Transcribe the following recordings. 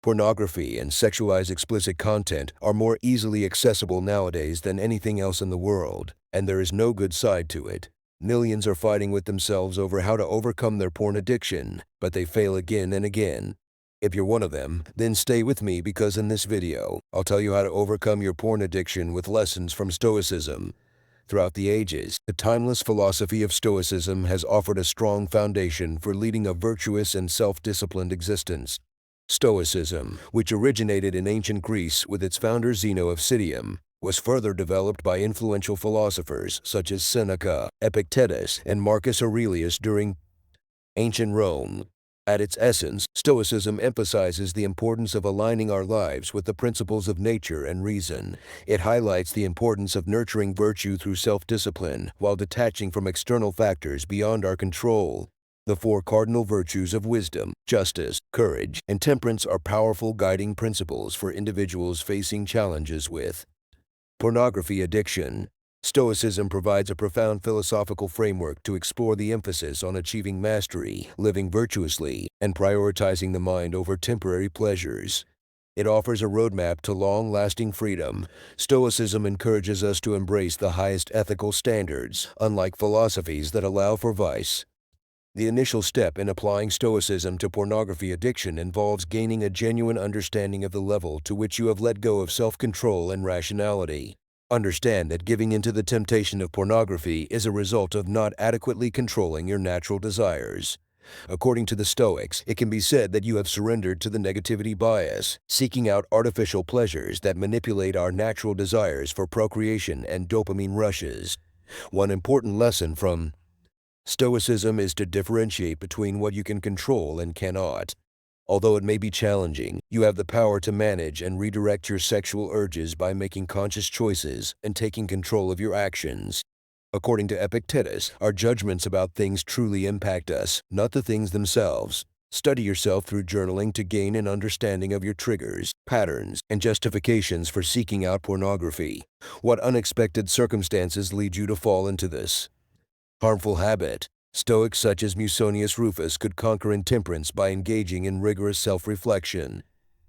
Pornography and sexualized explicit content are more easily accessible nowadays than anything else in the world, and there is no good side to it. Millions are fighting with themselves over how to overcome their porn addiction, but they fail again and again. If you're one of them, then stay with me because in this video, I'll tell you how to overcome your porn addiction with lessons from Stoicism. Throughout the ages, the timeless philosophy of Stoicism has offered a strong foundation for leading a virtuous and self-disciplined existence. Stoicism, which originated in ancient Greece with its founder Zeno of Citium, was further developed by influential philosophers such as Seneca, Epictetus, and Marcus Aurelius during ancient Rome. At its essence, Stoicism emphasizes the importance of aligning our lives with the principles of nature and reason. It highlights the importance of nurturing virtue through self-discipline while detaching from external factors beyond our control. The four cardinal virtues of wisdom, justice, courage, and temperance are powerful guiding principles for individuals facing challenges with pornography addiction. Stoicism provides a profound philosophical framework to explore the emphasis on achieving mastery, living virtuously, and prioritizing the mind over temporary pleasures. It offers a roadmap to long-lasting freedom. Stoicism encourages us to embrace the highest ethical standards, unlike philosophies that allow for vice. The initial step in applying Stoicism to pornography addiction involves gaining a genuine understanding of the level to which you have let go of self-control and rationality. Understand that giving into the temptation of pornography is a result of not adequately controlling your natural desires. According to the Stoics, it can be said that you have surrendered to the negativity bias, seeking out artificial pleasures that manipulate our natural desires for procreation and dopamine rushes. One important lesson from Stoicism is to differentiate between what you can control and cannot. Although it may be challenging, you have the power to manage and redirect your sexual urges by making conscious choices and taking control of your actions. According to Epictetus, our judgments about things truly impact us, not the things themselves. Study yourself through journaling to gain an understanding of your triggers, patterns, and justifications for seeking out pornography. What unexpected circumstances lead you to fall into this harmful habit? Stoics such as Musonius Rufus could conquer intemperance by engaging in rigorous self-reflection.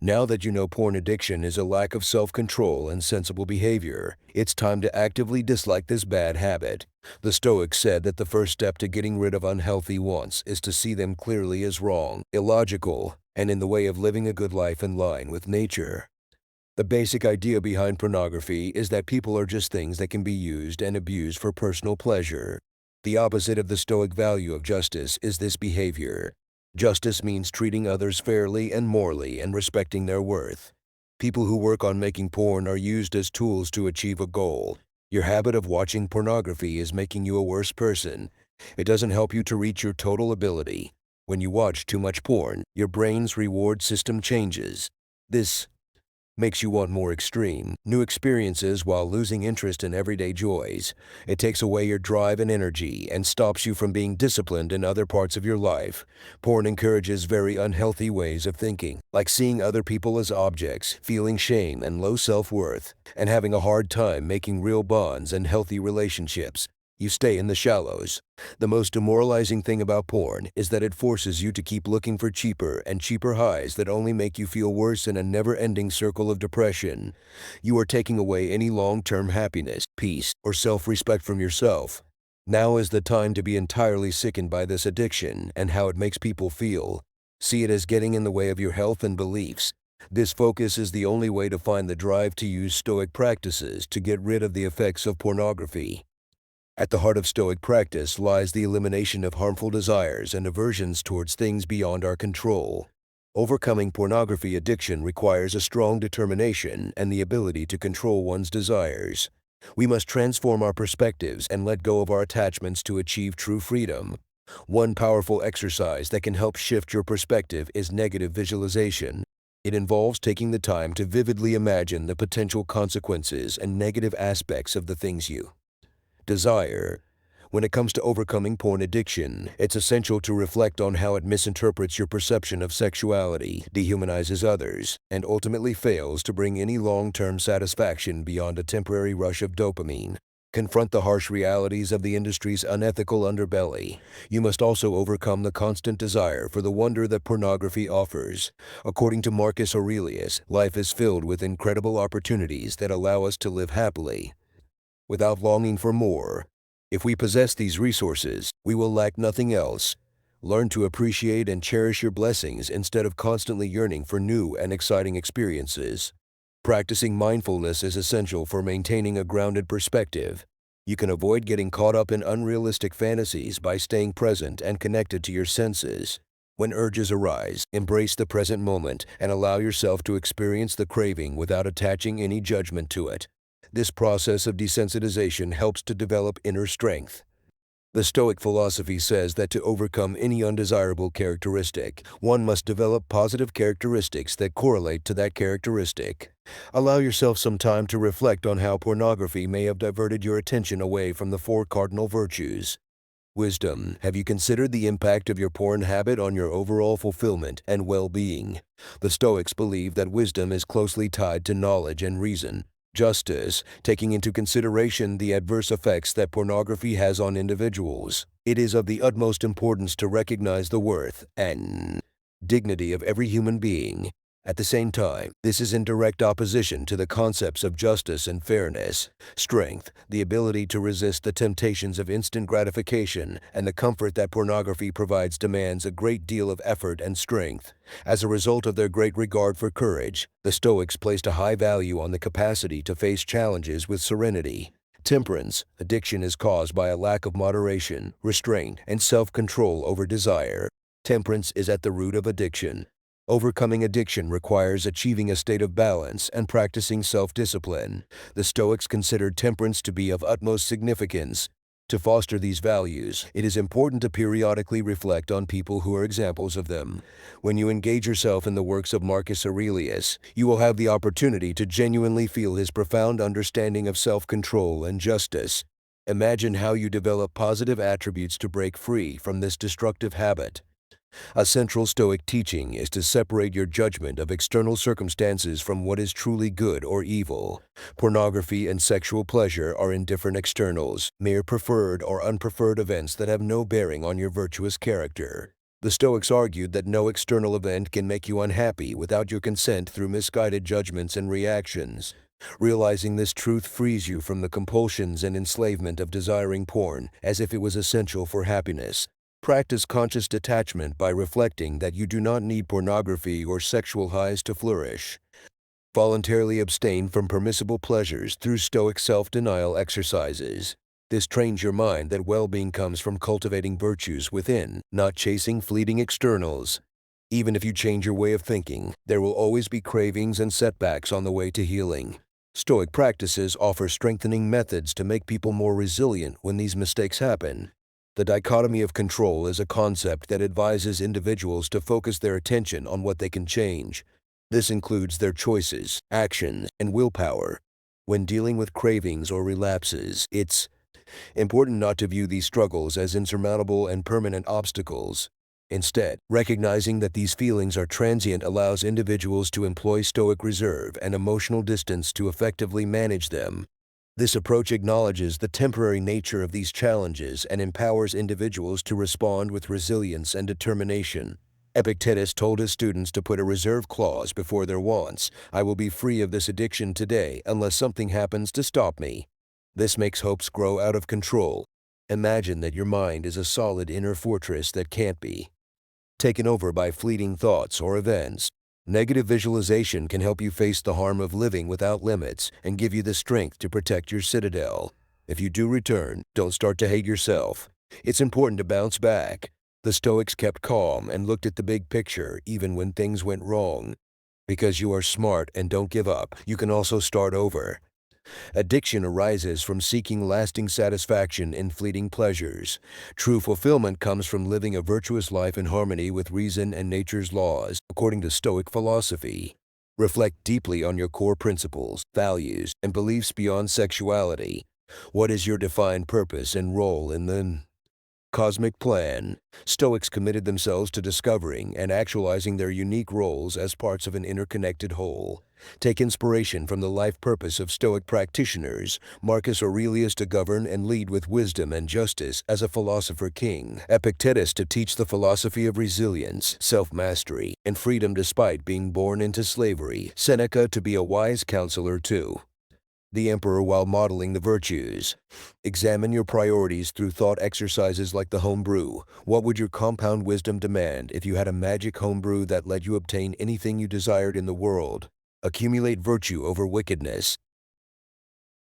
Now that you know porn addiction is a lack of self-control and sensible behavior, it's time to actively dislike this bad habit. The Stoics said that the first step to getting rid of unhealthy wants is to see them clearly as wrong, illogical, and in the way of living a good life in line with nature. The basic idea behind pornography is that people are just things that can be used and abused for personal pleasure. The opposite of the Stoic value of justice is this behavior. Justice means treating others fairly and morally and respecting their worth. People who work on making porn are used as tools to achieve a goal. Your habit of watching pornography is making you a worse person. It doesn't help you to reach your total ability. When you watch too much porn, your brain's reward system changes. This makes you want more extreme, new experiences while losing interest in everyday joys. It takes away your drive and energy and stops you from being disciplined in other parts of your life. Porn encourages very unhealthy ways of thinking, like seeing other people as objects, feeling shame and low self-worth, and having a hard time making real bonds and healthy relationships. You stay in the shallows. The most demoralizing thing about porn is that it forces you to keep looking for cheaper and cheaper highs that only make you feel worse in a never-ending circle of depression. You are taking away any long-term happiness, peace, or self-respect from yourself. Now is the time to be entirely sickened by this addiction and how it makes people feel. See it as getting in the way of your health and beliefs. This focus is the only way to find the drive to use Stoic practices to get rid of the effects of pornography. At the heart of Stoic practice lies the elimination of harmful desires and aversions towards things beyond our control. Overcoming pornography addiction requires a strong determination and the ability to control one's desires. We must transform our perspectives and let go of our attachments to achieve true freedom. One powerful exercise that can help shift your perspective is negative visualization. It involves taking the time to vividly imagine the potential consequences and negative aspects of the things you desire. When it comes to overcoming porn addiction, it's essential to reflect on how it misinterprets your perception of sexuality, dehumanizes others, and ultimately fails to bring any long-term satisfaction beyond a temporary rush of dopamine. confront the harsh realities of the industry's unethical underbelly. You must also overcome the constant desire for the wonder that pornography offers. According to Marcus Aurelius, life is filled with incredible opportunities that allow us to live happily, without longing for more. If we possess these resources, we will lack nothing else. Learn to appreciate and cherish your blessings instead of constantly yearning for new and exciting experiences. Practicing mindfulness is essential for maintaining a grounded perspective. You can avoid getting caught up in unrealistic fantasies by staying present and connected to your senses. When urges arise, embrace the present moment and allow yourself to experience the craving without attaching any judgment to it. This process of desensitization helps to develop inner strength. The Stoic philosophy says that to overcome any undesirable characteristic, one must develop positive characteristics that correlate to that characteristic. Allow yourself some time to reflect on how pornography may have diverted your attention away from the four cardinal virtues. Wisdom. Have you considered the impact of your porn habit on your overall fulfillment and well-being? The Stoics believe that wisdom is closely tied to knowledge and reason. Justice, taking into consideration the adverse effects that pornography has on individuals. It is of the utmost importance to recognize the worth and dignity of every human being. At the same time, this is in direct opposition to the concepts of justice and fairness. Strength, the ability to resist the temptations of instant gratification, and the comfort that pornography provides demands a great deal of effort and strength. As a result of their great regard for courage, the Stoics placed a high value on the capacity to face challenges with serenity. Temperance, addiction is caused by a lack of moderation, restraint, and self-control over desire. Temperance is at the root of addiction. Overcoming addiction requires achieving a state of balance and practicing self-discipline. The Stoics considered temperance to be of utmost significance. To foster these values, it is important to periodically reflect on people who are examples of them. When you engage yourself in the works of Marcus Aurelius, you will have the opportunity to genuinely feel his profound understanding of self-control and justice. Imagine how you develop positive attributes to break free from this destructive habit. A central Stoic teaching is to separate your judgment of external circumstances from what is truly good or evil. Pornography and sexual pleasure are indifferent externals, mere preferred or unpreferred events that have no bearing on your virtuous character. The Stoics argued that no external event can make you unhappy without your consent through misguided judgments and reactions. Realizing this truth frees you from the compulsions and enslavement of desiring porn as if it was essential for happiness. Practice conscious detachment by reflecting that you do not need pornography or sexual highs to flourish. Voluntarily abstain from permissible pleasures through Stoic self-denial exercises. This trains your mind that well-being comes from cultivating virtues within, not chasing fleeting externals. Even if you change your way of thinking, there will always be cravings and setbacks on the way to healing. Stoic practices offer strengthening methods to make people more resilient when these mistakes happen. The dichotomy of control is a concept that advises individuals to focus their attention on what they can change. This includes their choices, actions, and willpower. When dealing with cravings or relapses, it's important not to view these struggles as insurmountable and permanent obstacles. Instead, recognizing that these feelings are transient allows individuals to employ Stoic reserve and emotional distance to effectively manage them. This approach acknowledges the temporary nature of these challenges and empowers individuals to respond with resilience and determination. Epictetus told his students to put a reserve clause before their wants. I will be free of this addiction today unless something happens to stop me. This makes hopes grow out of control. Imagine that your mind is a solid inner fortress that can't be taken over by fleeting thoughts or events. Negative visualization can help you face the harm of living without limits and give you the strength to protect your citadel. If you do return, don't start to hate yourself. It's important to bounce back. The Stoics kept calm and looked at the big picture even when things went wrong. Because you are smart and don't give up, you can also start over. Addiction arises from seeking lasting satisfaction in fleeting pleasures. True fulfillment comes from living a virtuous life in harmony with reason and nature's laws, according to Stoic philosophy. Reflect deeply on your core principles, values, and beliefs beyond sexuality. What is your defined purpose and role in the cosmic plan? Stoics committed themselves to discovering and actualizing their unique roles as parts of an interconnected whole. Take inspiration from the life purpose of Stoic practitioners, Marcus Aurelius to govern and lead with wisdom and justice as a philosopher king, Epictetus to teach the philosophy of resilience, self-mastery, and freedom despite being born into slavery, Seneca to be a wise counselor too. The emperor while modeling the virtues. Examine your priorities through thought exercises like the home brew. What would your compound wisdom demand if you had a magic home brew that let you obtain anything you desired in the world? Accumulate virtue over wickedness.